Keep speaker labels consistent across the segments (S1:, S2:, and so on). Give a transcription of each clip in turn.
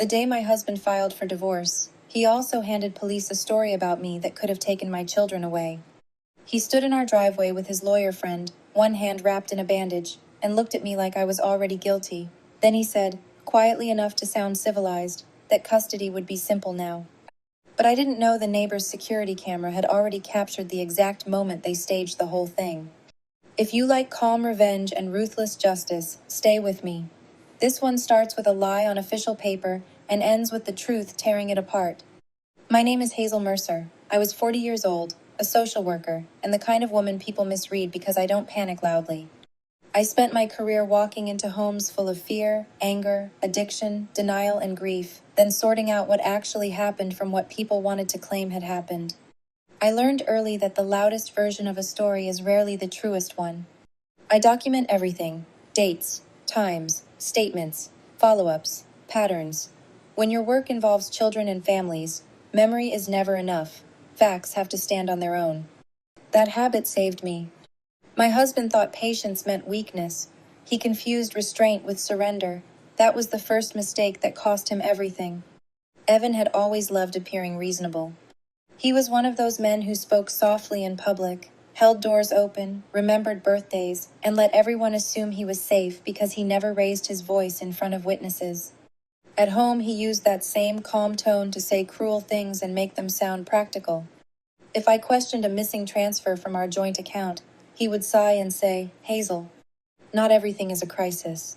S1: The day my husband filed for divorce, he also handed police a story about me that could have taken my children away. He stood in our driveway with his lawyer friend, one hand wrapped in a bandage, and looked at me like I was already guilty. Then he said, quietly enough to sound civilized, that custody would be simple now. But I didn't know the neighbor's security camera had already captured the exact moment they staged the whole thing. If you like calm revenge and ruthless justice, stay with me. This one starts with a lie on official paper and ends with the truth tearing it apart. My name is Hazel Mercer. I was 40 years old, a social worker, and the kind of woman people misread because I don't panic loudly. I spent my career walking into homes full of fear, anger, addiction, denial, and grief, then sorting out what actually happened from what people wanted to claim had happened. I learned early that the loudest version of a story is rarely the truest one. I document everything: dates, times, statements, follow-ups, patterns. When your work involves children and families, memory is never enough. Facts have to stand on their own. That habit saved me. My husband thought patience meant weakness. He confused restraint with surrender. That was the first mistake that cost him everything. Evan had always loved appearing reasonable. He was one of those men who spoke softly in public, held doors open, remembered birthdays, and let everyone assume he was safe because he never raised his voice in front of witnesses. At home, he used that same calm tone to say cruel things and make them sound practical. If I questioned a missing transfer from our joint account, he would sigh and say, "Hazel, not everything is a crisis."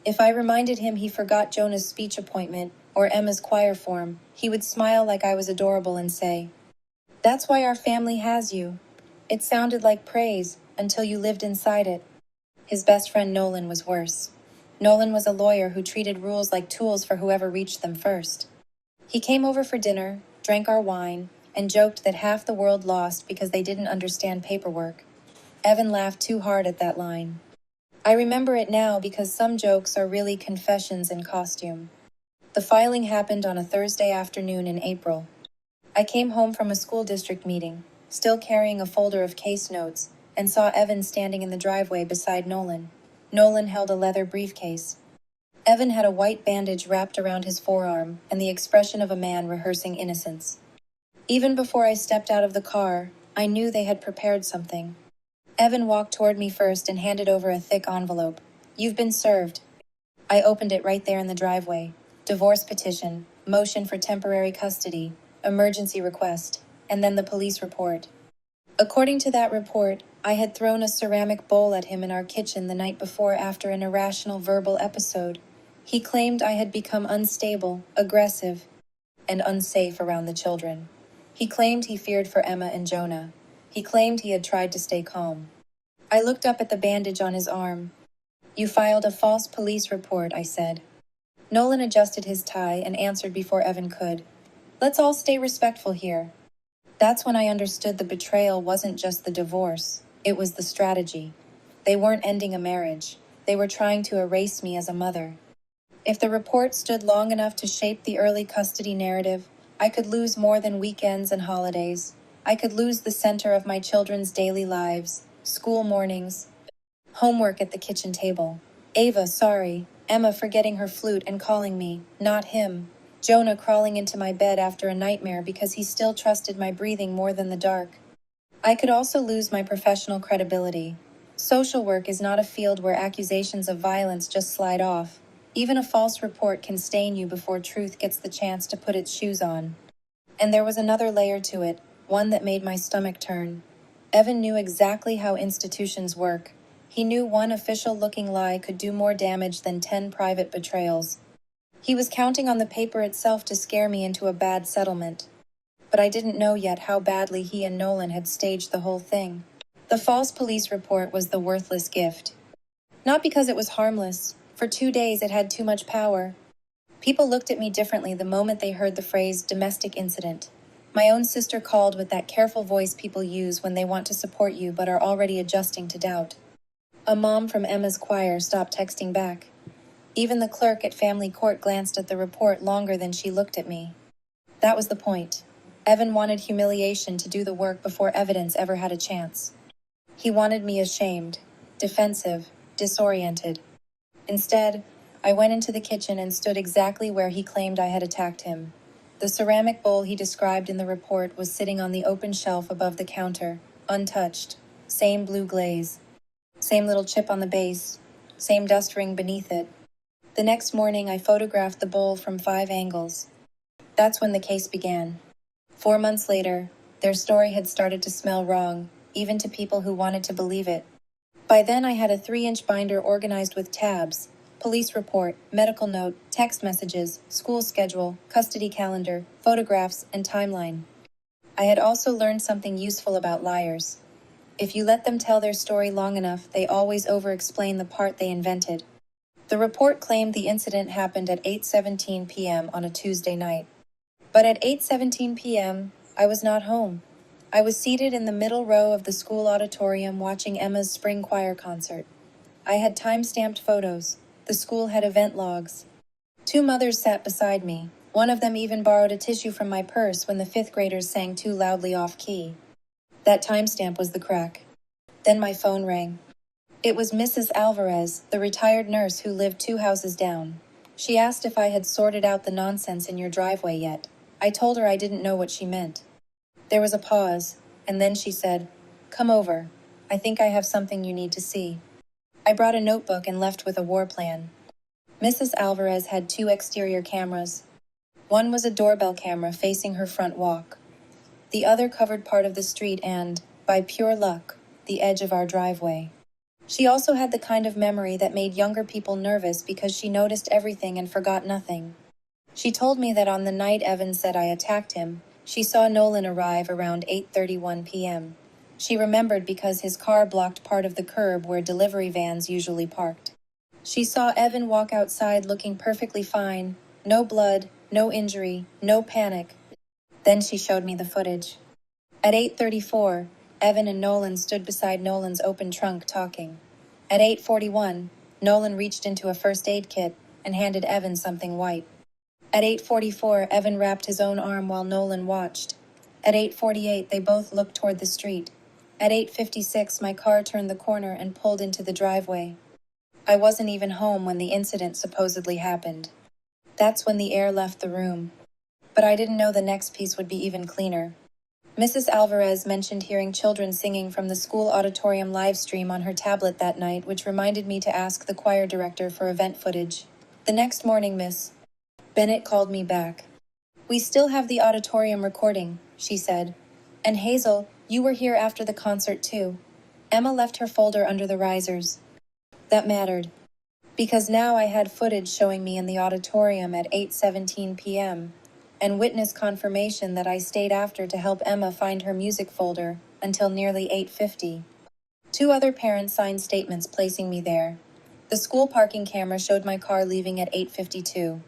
S1: If I reminded him he forgot Jonah's speech appointment or Emma's choir form, he would smile like I was adorable and say, "That's why our family has you." It sounded like praise until you lived inside it. His best friend Nolan was worse. Nolan was a lawyer who treated rules like tools for whoever reached them first. He came over for dinner, drank our wine, and joked that half the world lost because they didn't understand paperwork. Evan laughed too hard at that line. I remember it now because some jokes are really confessions in costume. The filing happened on a Thursday afternoon in April. I came home from a school district meeting, still carrying a folder of case notes, and saw Evan standing in the driveway beside Nolan. Nolan held a leather briefcase. Evan had a white bandage wrapped around his forearm and the expression of a man rehearsing innocence. Even before I stepped out of the car, I knew they had prepared something. Evan walked toward me first and handed over a thick envelope. "You've been served." I opened it right there in the driveway. Divorce petition, motion for temporary custody, emergency request, and then the police report. According to that report, I had thrown a ceramic bowl at him in our kitchen the night before after an irrational verbal episode. He claimed I had become unstable, aggressive, and unsafe around the children. He claimed he feared for Emma and Jonah. He claimed he had tried to stay calm. I looked up at the bandage on his arm. "You filed a false police report," I said. Nolan adjusted his tie and answered before Evan could. "Let's all stay respectful here." That's when I understood the betrayal wasn't just the divorce, it was the strategy. They weren't ending a marriage. They were trying to erase me as a mother. If the report stood long enough to shape the early custody narrative, I could lose more than weekends and holidays. I could lose the center of my children's daily lives, school mornings, homework at the kitchen table. Ava, sorry. Emma forgetting her flute and calling me, not him. Jonah crawling into my bed after a nightmare because he still trusted my breathing more than the dark. I could also lose my professional credibility. Social work is not a field where accusations of violence just slide off. Even a false report can stain you before truth gets the chance to put its shoes on. And there was another layer to it, one that made my stomach turn. Evan knew exactly how institutions work. He knew one official-looking lie could do more damage than 10 private betrayals. He was counting on the paper itself to scare me into a bad settlement. But I didn't know yet how badly he and Nolan had staged the whole thing. The false police report was the worthless gift. Not because it was harmless. For 2 days it had too much power. People looked at me differently the moment they heard the phrase domestic incident. My own sister called with that careful voice people use when they want to support you but are already adjusting to doubt. A mom from Emma's choir stopped texting back. Even the clerk at family court glanced at the report longer than she looked at me. That was the point. Evan wanted humiliation to do the work before evidence ever had a chance. He wanted me ashamed, defensive, disoriented. Instead, I went into the kitchen and stood exactly where he claimed I had attacked him. The ceramic bowl he described in the report was sitting on the open shelf above the counter, untouched. Same blue glaze. Same little chip on the base. Same dust ring beneath it. The next morning, I photographed the bowl from 5 angles. That's when the case began. 4 months later, their story had started to smell wrong, even to people who wanted to believe it. By then, I had a 3-inch binder organized with tabs: police report, medical note, text messages, school schedule, custody calendar, photographs, and timeline. I had also learned something useful about liars. If you let them tell their story long enough, they always over-explain the part they invented. The report claimed the incident happened at 8:17 p.m. on a Tuesday night. But at 8:17 p.m., I was not home. I was seated in the middle row of the school auditorium watching Emma's spring choir concert. I had time-stamped photos. The school had event logs. 2 mothers sat beside me. One of them even borrowed a tissue from my purse when the 5th graders sang too loudly off-key. That timestamp was the crack. Then my phone rang. It was Mrs. Alvarez, the retired nurse who lived 2 houses down. She asked if I had sorted out the nonsense in your driveway yet. I told her I didn't know what she meant. There was a pause, and then she said, "Come over. I think I have something you need to see." I brought a notebook and left with a war plan. Mrs. Alvarez had 2 exterior cameras. One was a doorbell camera facing her front walk. The other covered part of the street and, by pure luck, the edge of our driveway. She also had the kind of memory that made younger people nervous because she noticed everything and forgot nothing. She told me that on the night Evan said I attacked him, she saw Nolan arrive around 8:31 p.m. She remembered because his car blocked part of the curb where delivery vans usually parked. She saw Evan walk outside looking perfectly fine, no blood, no injury, no panic. Then she showed me the footage. At 8:34, Evan and Nolan stood beside Nolan's open trunk talking. At 8:41, Nolan reached into a first aid kit and handed Evan something white. At 8:44, Evan wrapped his own arm while Nolan watched. At 8:48, they both looked toward the street. At 8:56, my car turned the corner and pulled into the driveway. I wasn't even home when the incident supposedly happened. That's when the air left the room. But I didn't know the next piece would be even cleaner. Mrs. Alvarez mentioned hearing children singing from the school auditorium live stream on her tablet that night, which reminded me to ask the choir director for event footage. The next morning, Miss Bennett called me back. "We still have the auditorium recording," she said. "And Hazel, you were here after the concert too." Emma left her folder under the risers. That mattered, because now I had footage showing me in the auditorium at 8:17 p.m., and witness confirmation that I stayed after to help Emma find her music folder until nearly 8:50. 2 other parents signed statements placing me there. The school parking camera showed my car leaving at 8:52.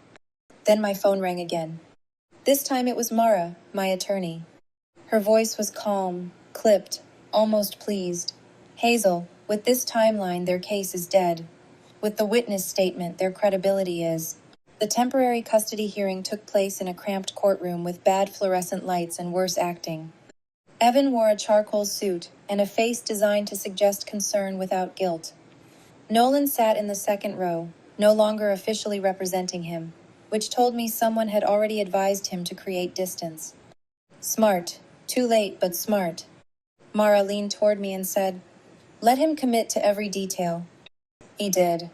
S1: Then my phone rang again. This time it was Mara, my attorney. Her voice was calm, clipped, almost pleased. "Hazel, with this timeline, their case is dead. With the witness statement, their credibility is." The temporary custody hearing took place in a cramped courtroom with bad fluorescent lights and worse acting. Evan wore a charcoal suit and a face designed to suggest concern without guilt. Nolan sat in the second row, no longer officially representing him, which told me someone had already advised him to create distance. Smart. Too late, but smart. Mara leaned toward me and said, "Let him commit to every detail." He did.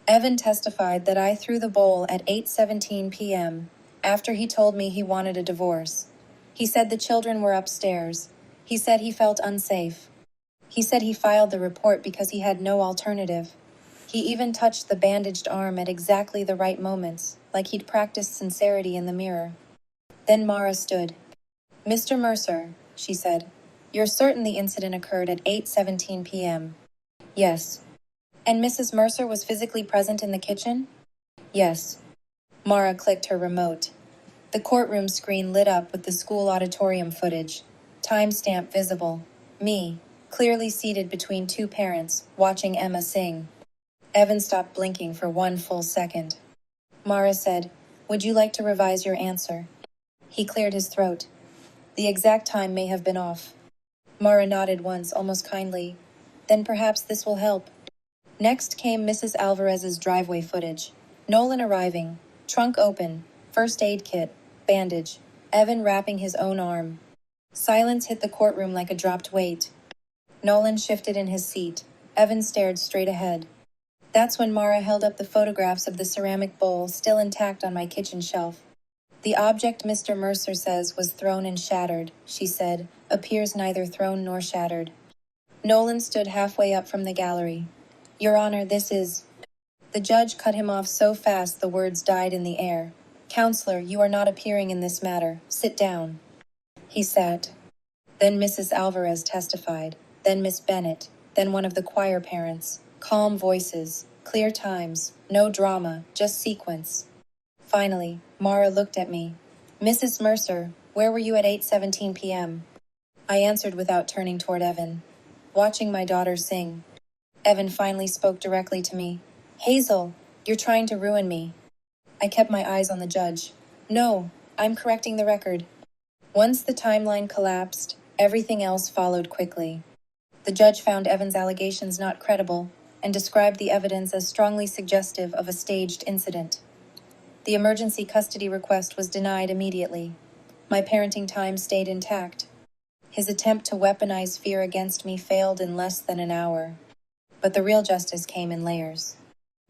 S1: Evan testified that I threw the bowl at 8:17 p.m. after he told me he wanted a divorce. He said the children were upstairs. He said he felt unsafe. He said he filed the report because he had no alternative. He even touched the bandaged arm at exactly the right moments, like he'd practiced sincerity in the mirror. Then Mara stood. "Mr. Mercer," she said, "you're certain the incident occurred at 8:17 p.m.? "Yes." "And Mrs. Mercer was physically present in the kitchen?" "Yes." Mara clicked her remote. The courtroom screen lit up with the school auditorium footage. Timestamp visible. Me, clearly seated between 2 parents, watching Emma sing. Evan stopped blinking for 1 full second. Mara said, "Would you like to revise your answer?" He cleared his throat. "The exact time may have been off." Mara nodded once, almost kindly. "Then perhaps this will help." Next came Mrs. Alvarez's driveway footage. Nolan arriving. Trunk open. First aid kit. Bandage. Evan wrapping his own arm. Silence hit the courtroom like a dropped weight. Nolan shifted in his seat. Evan stared straight ahead. That's when Mara held up the photographs of the ceramic bowl still intact on my kitchen shelf. The object Mr. Mercer says was thrown and shattered, she said, appears neither thrown nor shattered. Nolan stood halfway up from the gallery. Your Honor, this is... The judge cut him off so fast the words died in the air. Counselor, you are not appearing in this matter. Sit down. He sat. Then Mrs. Alvarez testified. Then Miss Bennett. Then one of the choir parents. Calm voices. Clear times. No drama. Just sequence. Finally, Mara looked at me. Mrs. Mercer, where were you at 8:17 p.m.? I answered without turning toward Evan. Watching my daughter sing. Evan finally spoke directly to me. Hazel, you're trying to ruin me. I kept my eyes on the judge. No, I'm correcting the record. Once the timeline collapsed, everything else followed quickly. The judge found Evan's allegations not credible and described the evidence as strongly suggestive of a staged incident. The emergency custody request was denied immediately. My parenting time stayed intact. His attempt to weaponize fear against me failed in less than an hour. But the real justice came in layers.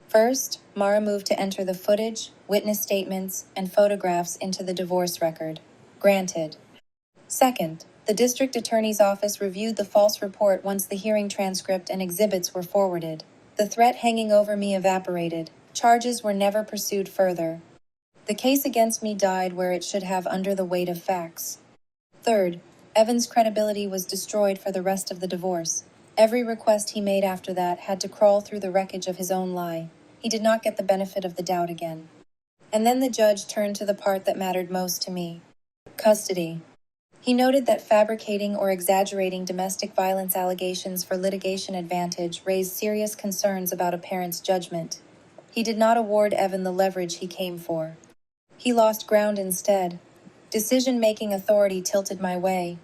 S1: First, Mara moved to enter the footage, witness statements, and photographs into the divorce record. Granted. Second, the district attorney's office reviewed the false report once the hearing transcript and exhibits were forwarded. The threat hanging over me evaporated. Charges were never pursued further. The case against me died where it should have under the weight of facts. Third, Evan's credibility was destroyed for the rest of the divorce. Every request he made after that had to crawl through the wreckage of his own lie. He did not get the benefit of the doubt again. And then the judge turned to the part that mattered most to me. Custody. He noted that fabricating or exaggerating domestic violence allegations for litigation advantage raised serious concerns about a parent's judgment. He did not award Evan the leverage he came for. He lost ground instead. Decision-making authority tilted my way.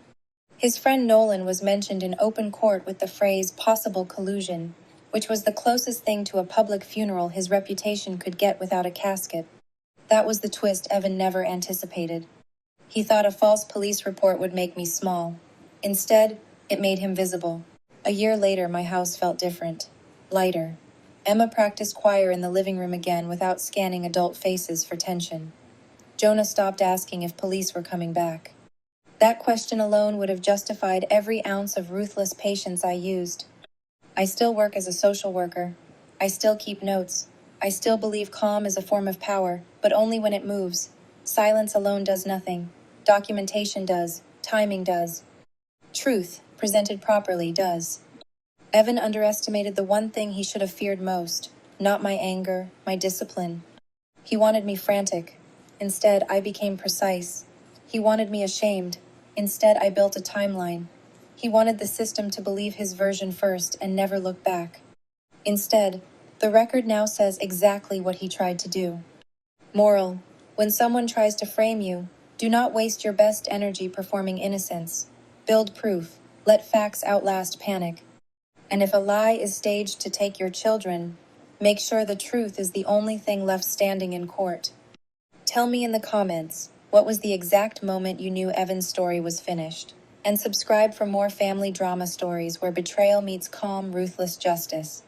S1: His friend Nolan was mentioned in open court with the phrase possible collusion, which was the closest thing to a public funeral his reputation could get without a casket. That was the twist Evan never anticipated. He thought a false police report would make me small. Instead, it made him visible. A year later, my house felt different. Lighter. Emma practiced choir in the living room again without scanning adult faces for tension. Jonah stopped asking if police were coming back. That question alone would have justified every ounce of ruthless patience I used. I still work as a social worker. I still keep notes. I still believe calm is a form of power, but only when it moves. Silence alone does nothing. Documentation does. Timing does. Truth, presented properly, does. Evan underestimated the one thing he should have feared most, not my anger, my discipline. He wanted me frantic. Instead, I became precise. He wanted me ashamed. Instead, I built a timeline. He wanted the system to believe his version first and never look back. Instead, the record now says exactly what he tried to do. Moral: when someone tries to frame you, do not waste your best energy performing innocence. Build proof. Let facts outlast panic. And if a lie is staged to take your children, make sure the truth is the only thing left standing in court. Tell me in the comments, what was the exact moment you knew Evan's story was finished? And subscribe for more family drama stories where betrayal meets calm, ruthless justice.